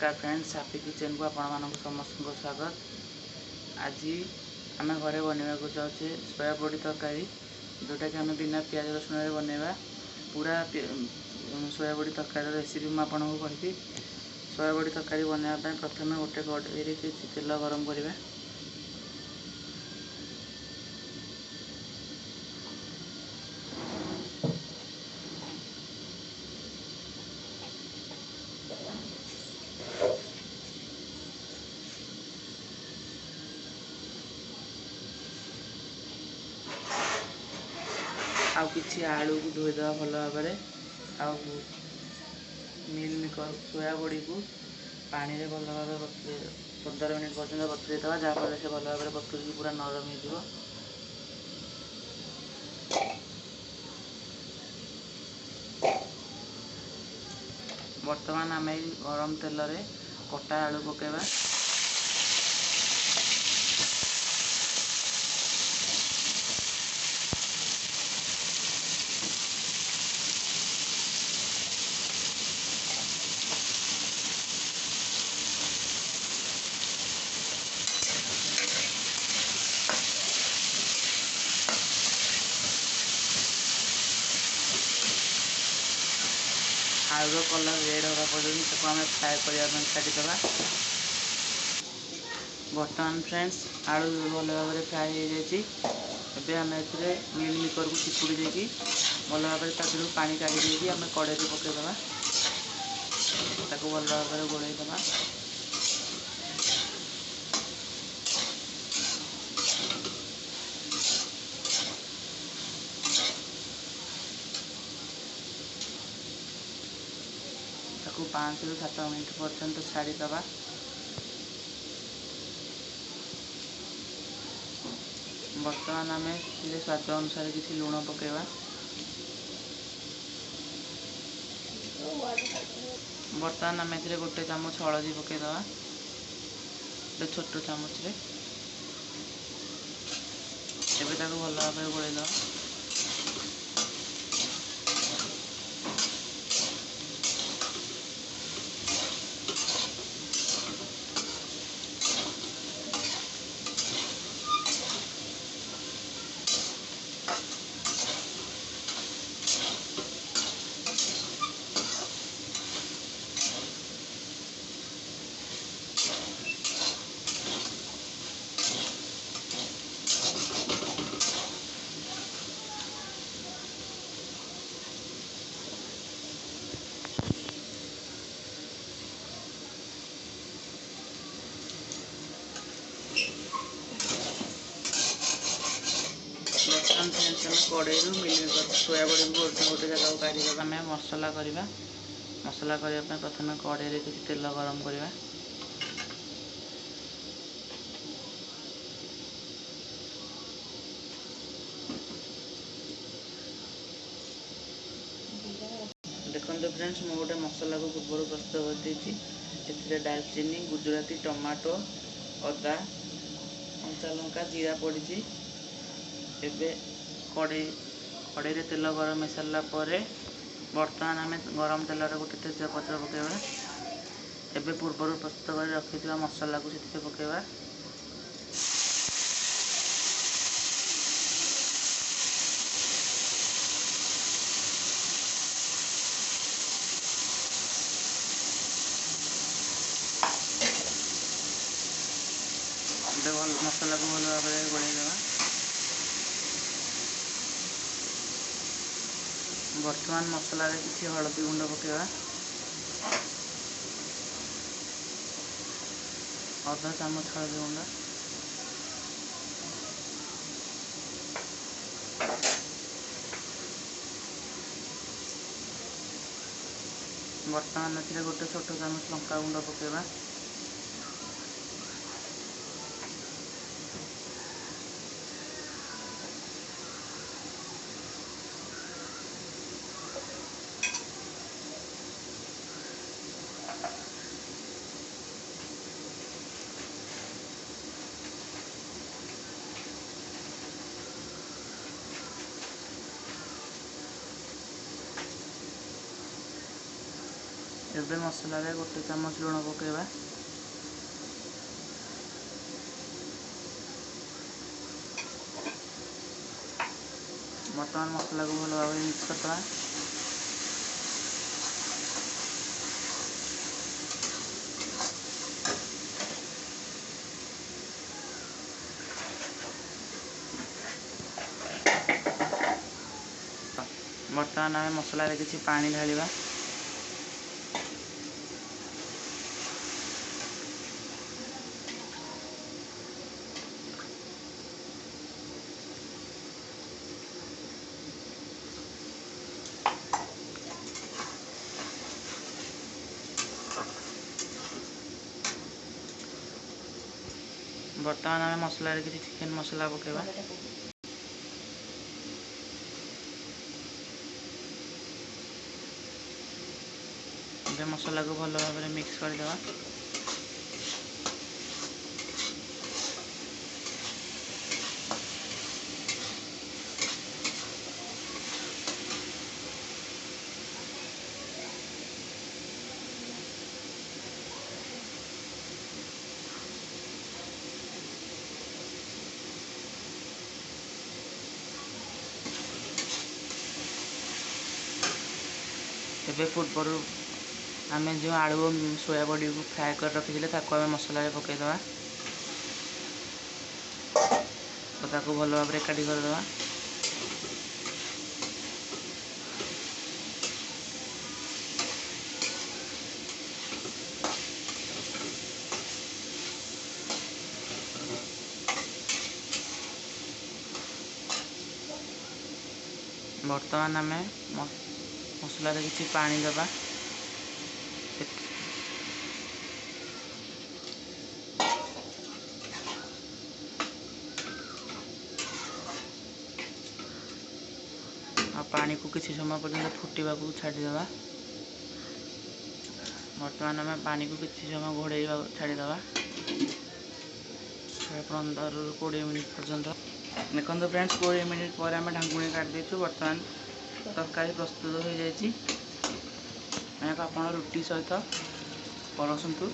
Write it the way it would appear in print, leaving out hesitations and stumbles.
नमस्कार friends, happy kitchen को आपण मानक समस्त को स्वागत। आज आम घरे बनवा चाहे सोया बड़ी तरकारी, जोटा कि आम बिना प्याज रसुण बनवा पूरा सोया बड़ी तरकारी रेसिपी मुझे कहि। सोया बड़ी तरकारी बनवाई प्रथम गोटे कड़ाई किसी तेल गरम करवा। आउ किछि आलू को धोईदेवा भल भाव आउ मिल मेकर सोया बड़ी को पानी रे भल भाव 15 मिनट पर्यटन बतुरेदेवा, जहाँफल से भल भाव बतुरी पूरा नरम हो। बर्तमान आम गरम तेल रे कटा आलू पकेवा। आलू कलर रेड होगा पर्यटन आम फ्राए करने छाड़ीदे। बर्तमान फ्रेंड्स आलू भल भाव में फ्राए हो जाए। आम मिल मेकर को चिपुड़ी देकी भल भाव में पानी काढ़ी आम कड़े पकईदे, भल भाव में गोलैदे। ताकू 5 ରୁ 7 मिनट पर्यंत छाड़ीदे। बर्तमान आम स्वाद अनुसार किसी लुण पकेवा। बर्तमान आम गोटे चामच हलदी पकईदे, छोट चामच रे भल भाव में गोलैदे। कड़े मिल सोया बड़ी को गोटे जगह काढ़ी आम मसला करवा। मसला करने प्रथम कड़े किसी तेल गरम करवा। देखो फ्रेंड्स मु गोटे मसला को पूर्व प्रस्तुत कर डालचीनी, गुजराती, टमाटो, अदा, कंचा लंका, जीरा पड़ी। एबे कड़े तेल गरम हो सारा पर बर्तमान आम गरम तेल गोटे तेजपत्र पकेवा। एबे पूर्व प्रस्तुत कर रखि मसला को से पकेवा। मसला को भल भाव में गोलैदे। बर्तमान मसला रे किसी हलदी गुंड पकेवा, आधा चामच हलदी गुंड, बर्तमान गोटे छोट चामच लंका गुंड पकेवा। ଏବେ ମସଲାରେ 1 ଚାମଚ ଲୁଣ ପକାଇବା। ବର୍ତ୍ତମାନ ମସଲାକୁ ଭଲ ଭାବରେ ମିକ୍ସ କରିଦେବା। ବର୍ତ୍ତମାନ ଆମେ ମସଲାରେ କିଛି ପାଣି ଢାଳିବା। ବର୍ତ୍ତମାନ ଆମେ ମସଲାରେ କିଛି ଚିକେନ ମସଲା ପକାଇବା। ଏବେ ମସଲାକୁ ଭଲ ଭାବରେ ମିକ୍ସ କରିଦେବା। ଏବେ ପୂର୍ବରୁ ଆମେ ଯେଉଁ ଆଳୁ ଓ ସୋୟାବଡ଼ିକୁ ଫ୍ରାଏ କରି ରଖିଥିଲେ ତାକୁ ଆମେ ମସଲାରେ ପକାଇଦେବା ଓ ତାକୁ ଭଲ ଭାବରେ ଏକାଠି କରିଦେବା। ବର୍ତ୍ତମାନ ଆମେ ମସଲାରେ କିଛି ପାଣି ଦେବା। ଆଉ ପାଣିକୁ କିଛି ସମୟ ପର୍ଯ୍ୟନ୍ତ ଫୁଟିବାକୁ ଛାଡ଼ିଦେବା। ବର୍ତ୍ତମାନ ଆମେ ପାଣିକୁ କିଛି ସମୟ ଘୋଡ଼େଇବାକୁ ଛାଡ଼ିଦେବା 15ରୁ 20 ମିନିଟ୍ ପର୍ଯ୍ୟନ୍ତ। ଦେଖନ୍ତୁ ଫ୍ରେଣ୍ଡସ୍, 20 ମିନିଟ୍ ପରେ ଆମେ ଢାଙ୍କୁଣୀ କାଢ଼ି ଦେଇଛୁ। ବର୍ତ୍ତମାନ ତରକାରୀ ପ୍ରସ୍ତୁତ ହୋଇଯାଇଛି। ଏହାକୁ ଆପଣ ରୁଟି ସହିତ ପରସନ୍ତୁ।